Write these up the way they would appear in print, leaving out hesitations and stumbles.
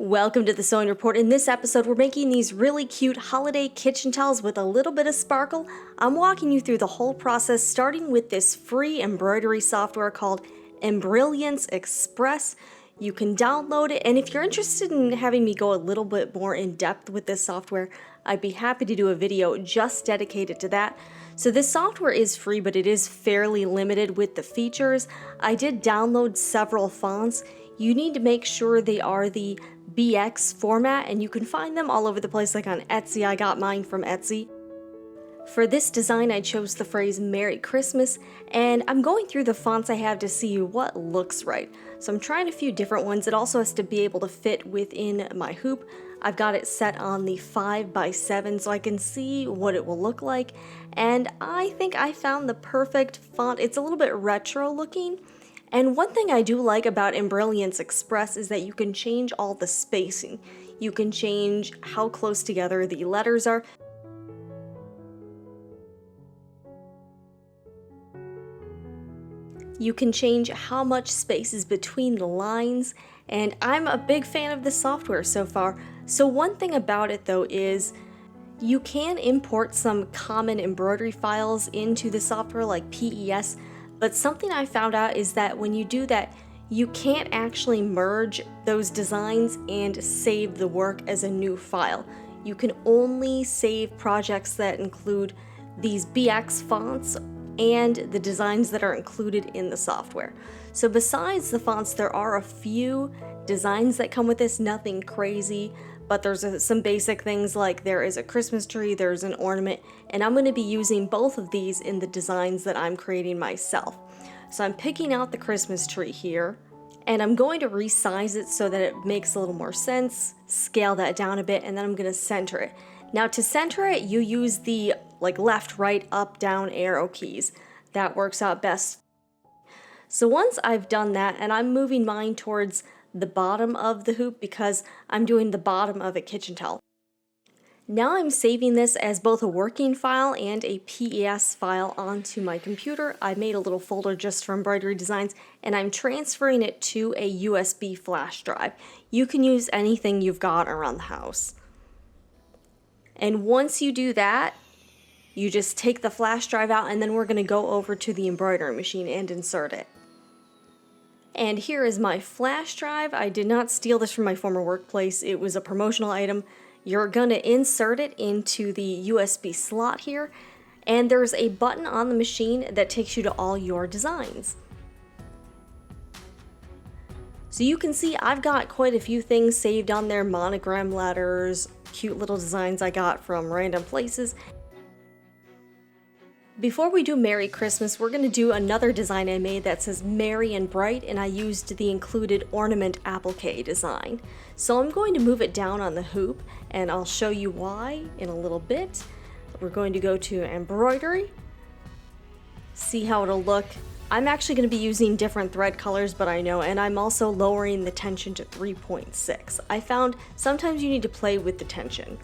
Welcome to the Sewing Report. In this episode, we're making these really cute holiday kitchen towels with a little bit of sparkle. I'm walking you through the whole process, starting with this free embroidery software called Embrilliance Express. You can download it, and if you're interested in having me go a little bit more in depth with this software, I'd be happy to do a video just dedicated to that. So this software is free, but it is fairly limited with the features. I did download several fonts. You need to make sure they are the BX format, and you can find them all over the place, like on Etsy. I got mine from Etsy. For this design, I chose the phrase Merry Christmas, and I'm going through the fonts I have to see what looks right. So I'm trying a few different ones. It also has to be able to fit within my hoop. I've got it set on the 5x7 so I can see what it will look like, and I think I found the perfect font. It's a little bit retro looking. And one thing I do like about Embrilliance Express is that you can change all the spacing. You can change how close together the letters are. You can change how much space is between the lines, and I'm a big fan of this software so far. So one thing about it though is you can import some common embroidery files into the software like PES. But something I found out is that when you do that, you can't actually merge those designs and save the work as a new file. You can only save projects that include these BX fonts and the designs that are included in the software. So besides the fonts, there are a few designs that come with this, nothing crazy. But there's some basic things like there is a Christmas tree, there's an ornament, and I'm going to be using both of these in the designs that I'm creating myself. So I'm picking out the Christmas tree here, and I'm going to resize it so that it makes a little more sense, scale that down a bit, and then I'm going to center it. Now to center it, you use the left, right, up, down arrow keys. That works out best. So once I've done that, and I'm moving mine towards the bottom of the hoop because I'm doing the bottom of a kitchen towel. Now I'm saving this as both a working file and a PES file onto my computer. I made a little folder just for embroidery designs, and I'm transferring it to a USB flash drive. You can use anything you've got around the house. And once you do that, you just take the flash drive out, and then we're going to go over to the embroidery machine and insert it. And here is my flash drive. I did not steal this from my former workplace. It was a promotional item. You're going to insert it into the USB slot here, and there's a button on the machine that takes you to all your designs. So you can see I've got quite a few things saved on there, monogram letters, cute little designs I got from random places. Before we do Merry Christmas, we're going to do another design I made that says Merry and Bright, and I used the included ornament applique design. So I'm going to move it down on the hoop, and I'll show you why in a little bit. We're going to go to Embroidery, see how it'll look. I'm actually going to be using different thread colors, but I know, and I'm also lowering the tension to 3.6. I found sometimes you need to play with the tension.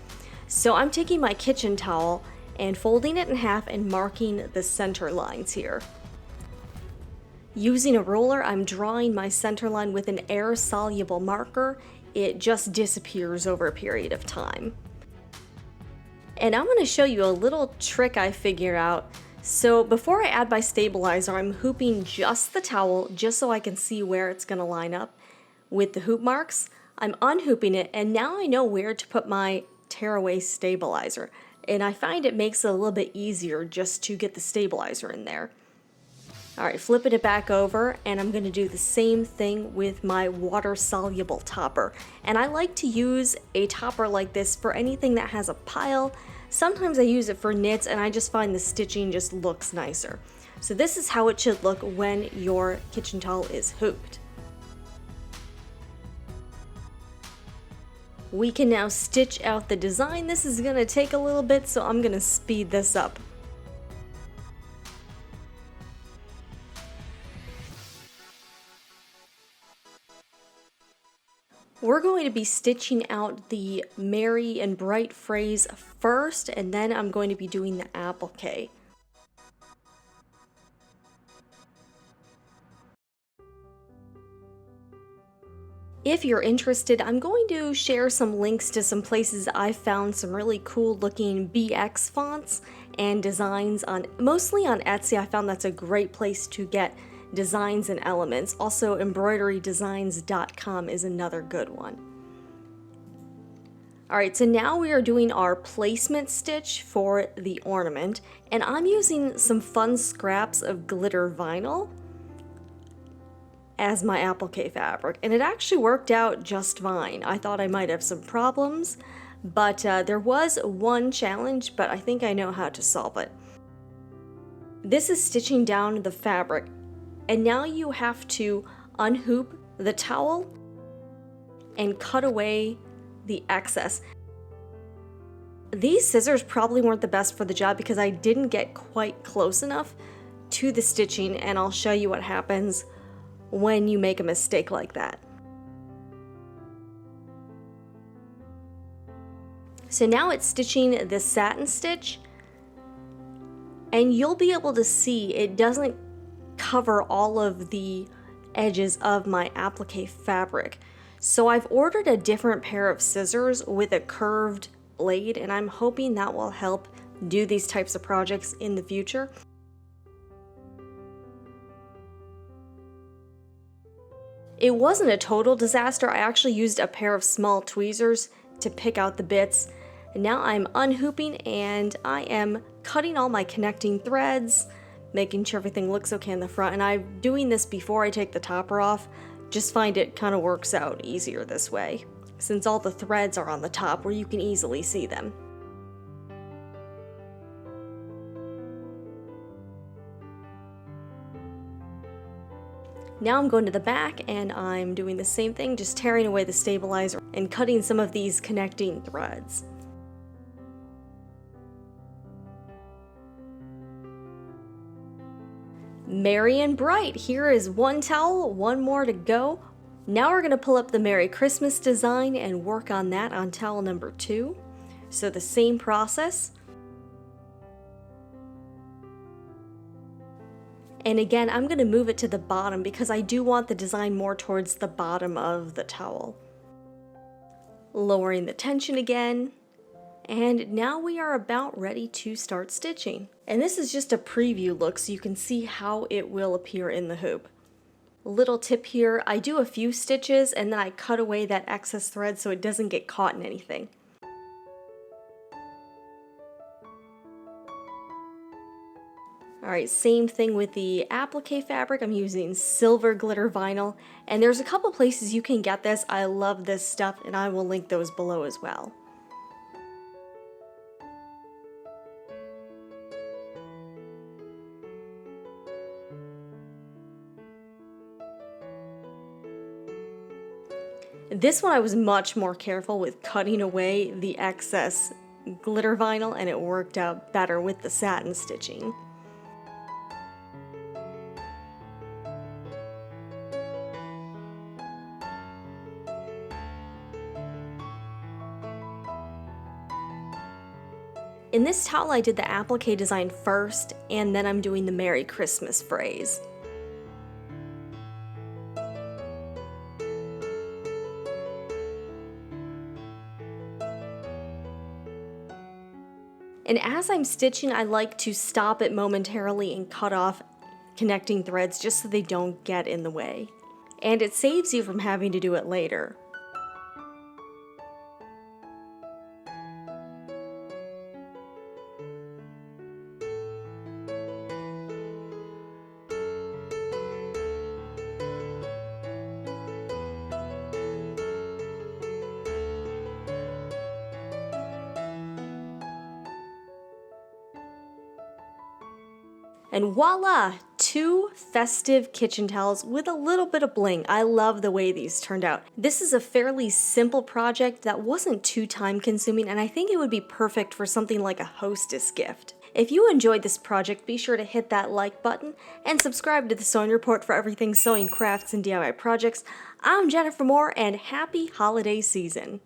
So I'm taking my kitchen towel and folding it in half and marking the center lines here. Using a ruler, I'm drawing my center line with an air-soluble marker. It just disappears over a period of time. And I'm going to show you a little trick I figured out. So before I add my stabilizer, I'm hooping just the towel just so I can see where it's going to line up with the hoop marks. I'm unhooping it, and now I know where to put my tearaway stabilizer. And I find it makes it a little bit easier just to get the stabilizer in there. Alright, flipping it back over, and I'm going to do the same thing with my water-soluble topper. And I like to use a topper like this for anything that has a pile. Sometimes I use it for knits, and I just find the stitching just looks nicer. So this is how it should look when your kitchen towel is hooped. We can now stitch out the design. This is going to take a little bit, so I'm going to speed this up. We're going to be stitching out the Merry and Bright phrase first, and then I'm going to be doing the applique. If you're interested, I'm going to share some links to some places I found some really cool looking BX fonts and designs on, mostly on Etsy. I found that's a great place to get designs and elements. Also, embroiderydesigns.com is another good one. Alright, so now we are doing our placement stitch for the ornament, and I'm using some fun scraps of glitter vinyl as my applique fabric, and it actually worked out just fine. I thought I might have some problems, but there was one challenge, but I think I know how to solve it. This is stitching down the fabric, and now you have to unhoop the towel and cut away the excess. These scissors probably weren't the best for the job because I didn't get quite close enough to the stitching, and I'll show you what happens when you make a mistake like that. So now it's stitching the satin stitch, and you'll be able to see it doesn't cover all of the edges of my applique fabric. So I've ordered a different pair of scissors with a curved blade, and I'm hoping that will help do these types of projects in the future. It wasn't a total disaster. I actually used a pair of small tweezers to pick out the bits. And now I'm unhooping and I am cutting all my connecting threads, making sure everything looks okay in the front. And I'm doing this before I take the topper off. Just find it kind of works out easier this way, since all the threads are on the top where you can easily see them. Now I'm going to the back and I'm doing the same thing, just tearing away the stabilizer and cutting some of these connecting threads. Merry and bright, here is one towel, one more to go. Now we're going to pull up the Merry Christmas design and work on that on towel number 2. So the same process. And again, I'm going to move it to the bottom because I do want the design more towards the bottom of the towel. Lowering the tension again. And now we are about ready to start stitching. And this is just a preview look so you can see how it will appear in the hoop. Little tip here, I do a few stitches and then I cut away that excess thread so it doesn't get caught in anything. Alright, same thing with the applique fabric. I'm using silver glitter vinyl, and there's a couple places you can get this. I love this stuff and I will link those below as well. This one I was much more careful with cutting away the excess glitter vinyl, and it worked out better with the satin stitching. In this towel I did the applique design first, and then I'm doing the Merry Christmas phrase. And as I'm stitching, I like to stop it momentarily and cut off connecting threads just so they don't get in the way. And it saves you from having to do it later. And voila! 2 festive kitchen towels with a little bit of bling. I love the way these turned out. This is a fairly simple project that wasn't too time consuming, and I think it would be perfect for something like a hostess gift. If you enjoyed this project, be sure to hit that like button and subscribe to the Sewing Report for everything sewing, crafts, and DIY projects. I'm Jennifer Moore, and happy holiday season!